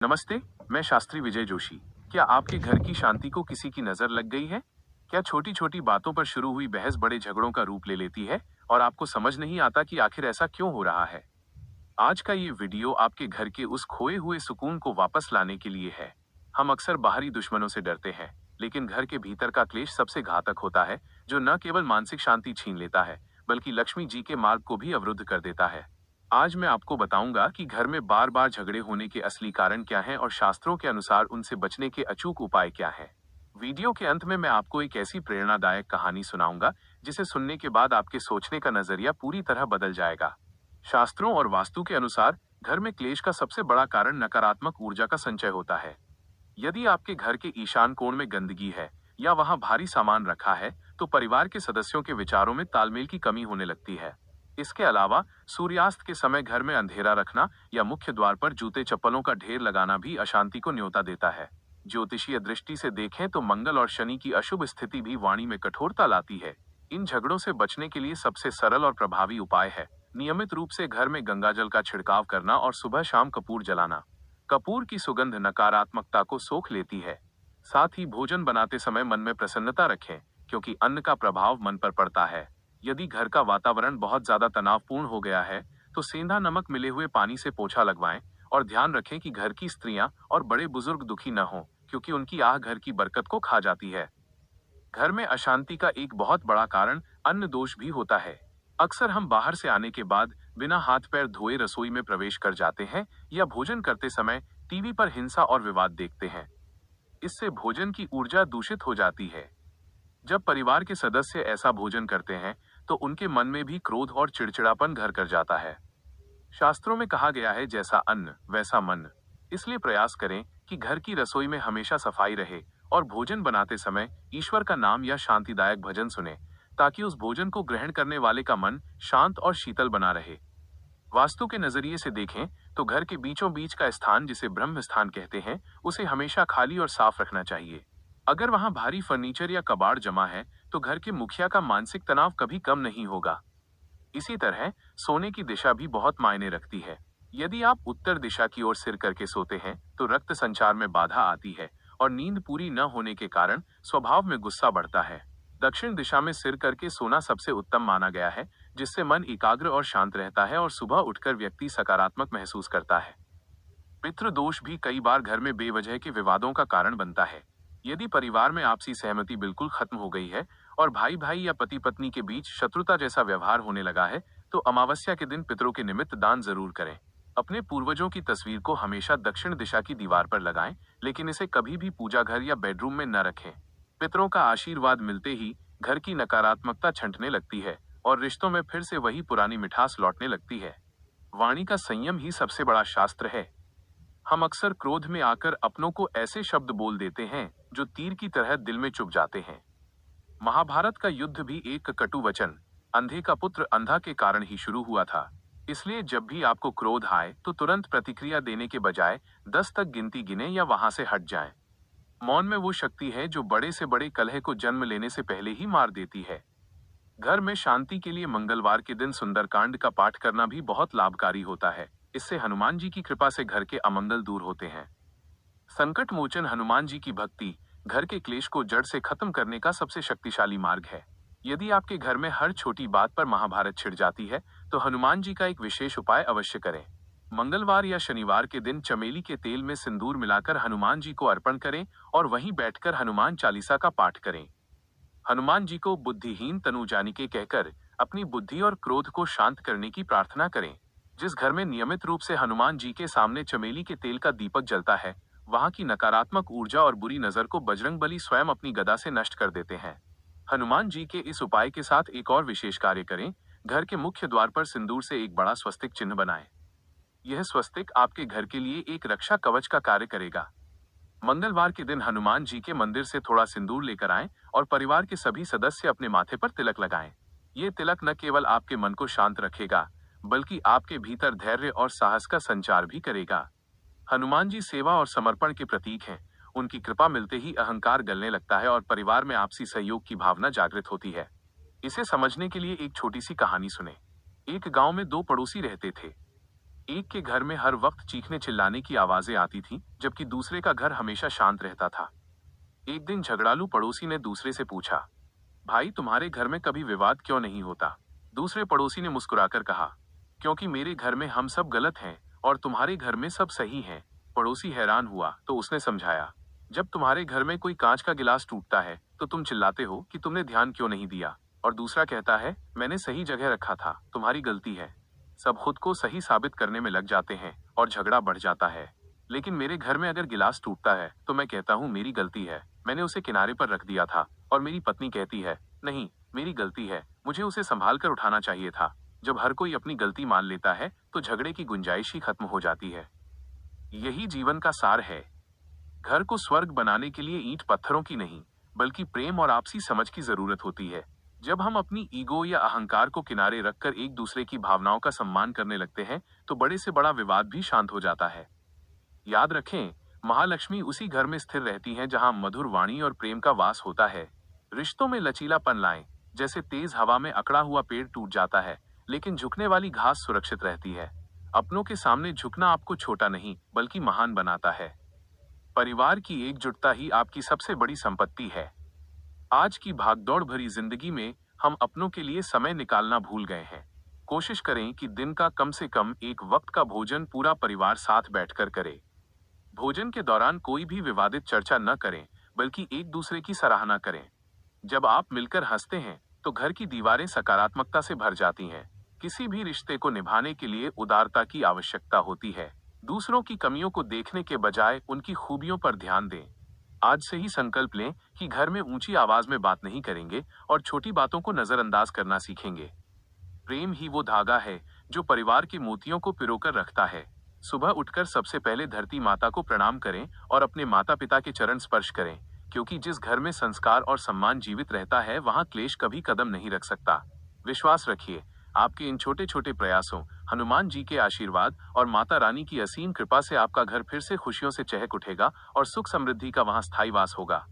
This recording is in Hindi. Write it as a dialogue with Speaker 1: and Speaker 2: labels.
Speaker 1: नमस्ते। मैं शास्त्री विजय जोशी। क्या आपके घर की शांति को किसी की नजर लग गई है? क्या छोटी छोटी बातों पर शुरू हुई बहस बड़े झगड़ों का रूप ले लेती है और आपको समझ नहीं आता कि आखिर ऐसा क्यों हो रहा है? आज का ये वीडियो आपके घर के उस खोए हुए सुकून को वापस लाने के लिए है। हम अक्सर बाहरी दुश्मनों से डरते हैं, लेकिन घर के भीतर का क्लेश सबसे घातक होता है, जो न केवल मानसिक शांति छीन लेता है, बल्कि लक्ष्मी जी के मार्ग को भी अवरुद्ध कर देता है। आज मैं आपको बताऊंगा कि घर में बार बार झगड़े होने के असली कारण क्या हैं और शास्त्रों के अनुसार उनसे बचने के अचूक उपाय क्या हैं। वीडियो के अंत में मैं आपको एक ऐसी प्रेरणादायक कहानी सुनाऊंगा, जिसे सुनने के बाद आपके सोचने का नजरिया पूरी तरह बदल जाएगा। शास्त्रों और वास्तु के अनुसार घर में क्लेश का सबसे बड़ा कारण नकारात्मक ऊर्जा का संचय होता है। यदि आपके घर के ईशान कोण में गंदगी है या वहां भारी सामान रखा है, तो परिवार के सदस्यों के विचारों में तालमेल की कमी होने लगती है। इसके अलावा सूर्यास्त के समय घर में अंधेरा रखना या मुख्य द्वार पर जूते चप्पलों का ढेर लगाना भी अशांति को न्योता देता है। ज्योतिषीय दृष्टि से देखें तो मंगल और शनि की अशुभ स्थिति भी वाणी में कठोरता लाती है। इन झगड़ों से बचने के लिए सबसे सरल और प्रभावी उपाय है नियमित रूप से घर में गंगाजल का छिड़काव करना और सुबह शाम कपूर जलाना। कपूर की सुगंध नकारात्मकता को सोख लेती है। साथ ही भोजन बनाते समय मन में प्रसन्नता रखें, क्योंकि अन्न का प्रभाव मन पर पड़ता है। यदि घर का वातावरण बहुत ज्यादा तनावपूर्ण हो गया है, तो सेंधा नमक मिले हुए पानी से पोछा लगवाएं और ध्यान रखें कि घर की स्त्रियां और बड़े बुजुर्ग दुखी न हों, क्योंकि उनकी आह घर की बरकत को खा जाती है। घर में अशांति का एक बहुत बड़ा कारण अन्न दोष भी होता है। अक्सर हम बाहर से आने के बाद बिना हाथ पैर धोए रसोई में प्रवेश कर जाते हैं या भोजन करते समय टीवी पर हिंसा और विवाद देखते हैं। इससे भोजन की ऊर्जा दूषित हो जाती है। जब परिवार के सदस्य ऐसा भोजन करते हैं, तो उनके मन में भी क्रोध और चिड़चिड़ापन घर कर जाता है। शास्त्रों में कहा गया है, जैसा अन्न वैसा मन। इसलिए प्रयास करें कि घर की रसोई में हमेशा सफाई रहे और भोजन बनाते समय ईश्वर का नाम या शांतिदायक भजन सुने, ताकि उस भोजन को ग्रहण करने वाले का मन शांत और शीतल बना रहे। वास्तु के नजरिए से देखें तो घर के बीचों बीच का स्थान, जिसे ब्रह्म स्थान कहते हैं, उसे हमेशा खाली और साफ रखना चाहिए। अगर वहां भारी फर्नीचर या कबाड़ जमा है, तो घर के मुखिया का मानसिक तनाव कभी कम नहीं होगा। इसी तरह सोने की दिशा भी बहुत मायने रखती है। यदि आप उत्तर दिशा की ओर सिर करके सोते हैं, तो रक्त संचार में बाधा आती है और नींद पूरी न होने के कारण स्वभाव में गुस्सा बढ़ता है। दक्षिण दिशा में सिर करके सोना सबसे उत्तम माना गया है, जिससे मन एकाग्र और शांत रहता है और सुबह उठकर व्यक्ति सकारात्मक महसूस करता है। पितृदोष भी कई बार घर में बेवजह के विवादों का कारण बनता है। यदि परिवार में आपसी सहमति बिल्कुल खत्म हो गई है और भाई भाई या पति पत्नी के बीच शत्रुता जैसा व्यवहार होने लगा है, तो अमावस्या के दिन पितरों के निमित्त दान जरूर करें। अपने पूर्वजों की तस्वीर को हमेशा दक्षिण दिशा की दीवार पर लगाएं, लेकिन इसे कभी भी पूजा घर या बेडरूम में न रखें। पितरों का आशीर्वाद मिलते ही घर की नकारात्मकता छंटने लगती है और रिश्तों में फिर से वही पुरानी मिठास लौटने लगती है। वाणी का संयम ही सबसे बड़ा शास्त्र है। हम अक्सर क्रोध में आकर अपनों को ऐसे शब्द बोल देते हैं जो तीर की तरह दिल में चुभ जाते हैं। महाभारत का युद्ध भी एक कटु वचन, अंधे का पुत्र अंधा के कारण ही शुरू हुआ था। इसलिए जब भी आपको क्रोध आए, तो तुरंत प्रतिक्रिया देने के बजाय 10 तक गिनती गिने या वहां से हट जाएं। मौन में वो शक्ति है जो बड़े से बड़े कलह को जन्म लेने से पहले ही मार देती है। घर में शांति के लिए मंगलवार के दिन सुंदरकांड का पाठ करना भी बहुत लाभकारी होता है। इससे हनुमान जी की कृपा से घर के अमंगल दूर होते हैं। संकट मोचन हनुमान जी की भक्ति घर के क्लेश को जड़ से खत्म करने का सबसे शक्तिशाली मार्ग है। यदि आपके घर में हर छोटी बात पर महाभारत छिड़ जाती है, तो हनुमान जी का एक विशेष उपाय अवश्य करें। मंगलवार या शनिवार के दिन चमेली के तेल में सिंदूर मिलाकर हनुमान जी को अर्पण करें और वहीं बैठकर हनुमान चालीसा का पाठ करें। हनुमान जी को बुद्धिहीन तनु जानिके कहकर अपनी बुद्धि और क्रोध को शांत करने की प्रार्थना करें। जिस घर में नियमित रूप से हनुमान जी के सामने चमेली के तेल का दीपक जलता है, वहां की नकारात्मक ऊर्जा और बुरी नजर को बजरंगबली स्वयं अपनी गदा से नष्ट कर देते हैं। हनुमान जी के इस उपाय के साथ एक और विशेष कार्य करें। घर के मुख्य द्वार पर सिंदूर से एक बड़ा स्वस्तिक चिन्ह बनाएं। यह स्वस्तिक आपके घर के लिए एक रक्षा कवच का कार्य करेगा। मंगलवार के दिन हनुमान जी के मंदिर से थोड़ा सिंदूर लेकर आएं और परिवार के सभी सदस्य अपने माथे पर तिलक लगाएं। ये तिलक न केवल आपके मन को शांत रखेगा, बल्कि आपके भीतर धैर्य और साहस का संचार भी करेगा। हनुमान जी सेवा और समर्पण के प्रतीक हैं। उनकी कृपा मिलते ही अहंकार गलने लगता है और परिवार में आपसी सहयोग की भावना जागृत होती है। इसे समझने के लिए एक छोटी सी कहानी सुने। एक गांव में दो पड़ोसी रहते थे। एक के घर में हर वक्त चीखने चिल्लाने की आवाजें आती थीं, जबकि दूसरे का घर हमेशा शांत रहता था। एक दिन झगड़ालू पड़ोसी ने दूसरे से पूछा, भाई तुम्हारे घर में कभी विवाद क्यों नहीं होता? दूसरे पड़ोसी ने मुस्कुराकर कहा, क्योंकि मेरे घर में हम सब गलत हैं और तुम्हारे घर में सब सही हैं। पड़ोसी हैरान हुआ तो उसने समझाया, जब तुम्हारे घर में कोई कांच का गिलास टूटता है तो तुम चिल्लाते हो कि तुमने ध्यान क्यों नहीं दिया, और दूसरा कहता है मैंने सही जगह रखा था, तुम्हारी गलती है। सब खुद को सही साबित करने में लग जाते हैं और झगड़ा बढ़ जाता है। लेकिन मेरे घर में अगर गिलास टूटता है तो मैं कहता हूँ मेरी गलती है, मैंने उसे किनारे पर रख दिया था, और मेरी पत्नी कहती है नहीं, मेरी गलती है, मुझे उसे संभाल कर उठाना चाहिए था। जब हर कोई अपनी गलती मान लेता है तो झगड़े की गुंजाइश ही खत्म हो जाती है। यही जीवन का सार है। घर को स्वर्ग बनाने के लिए ईंट पत्थरों की नहीं, बल्कि प्रेम और आपसी समझ की जरूरत होती है। जब हम अपनी ईगो या अहंकार को किनारे रखकर एक दूसरे की भावनाओं का सम्मान करने लगते हैं तो बड़े से बड़ा विवाद भी शांत हो जाता है। याद रखें, महालक्ष्मी उसी घर में स्थिर रहती हैं जहां मधुर वाणी और प्रेम का वास होता है। रिश्तों में लचीलापन लाएं, जैसे तेज हवा में अकड़ा हुआ पेड़ टूट जाता है, लेकिन झुकने वाली घास सुरक्षित रहती है। अपनों के सामने झुकना आपको छोटा नहीं, बल्कि महान बनाता है। परिवार की एकजुटता ही आपकी सबसे बड़ी संपत्ति है। आज की भागदौड़ भरी जिंदगी में हम अपनों के लिए समय निकालना भूल गए हैं। कोशिश करें कि दिन का कम से कम एक वक्त का भोजन पूरा परिवार साथ बैठकर करे। भोजन के दौरान कोई भी विवादित चर्चा न करें, बल्कि एक दूसरे की सराहना करें। जब आप मिलकर हंसते हैं तो घर की दीवारें सकारात्मकता से भर जाती हैं। किसी भी रिश्ते को निभाने के लिए उदारता की आवश्यकता होती है। दूसरों की कमियों को देखने के बजाय उनकी खूबियों पर ध्यान दें। आज से ही संकल्प लें कि घर में ऊंची आवाज में बात नहीं करेंगे और छोटी बातों को नजरअंदाज करना सीखेंगे। प्रेम ही वो धागा है जो परिवार के मोतियों को पिरोकर रखता है। सुबह उठकर सबसे पहले धरती माता को प्रणाम करें और अपने माता पिता के चरण स्पर्श करें, क्योंकि जिस घर में संस्कार और सम्मान जीवित रहता है वहां क्लेश कभी कदम नहीं रख सकता। विश्वास रखिए, आपके इन छोटे छोटे प्रयासों, हनुमान जी के आशीर्वाद और माता रानी की असीम कृपा से आपका घर फिर से खुशियों से चहक उठेगा और सुख समृद्धि का वहां स्थायी वास होगा।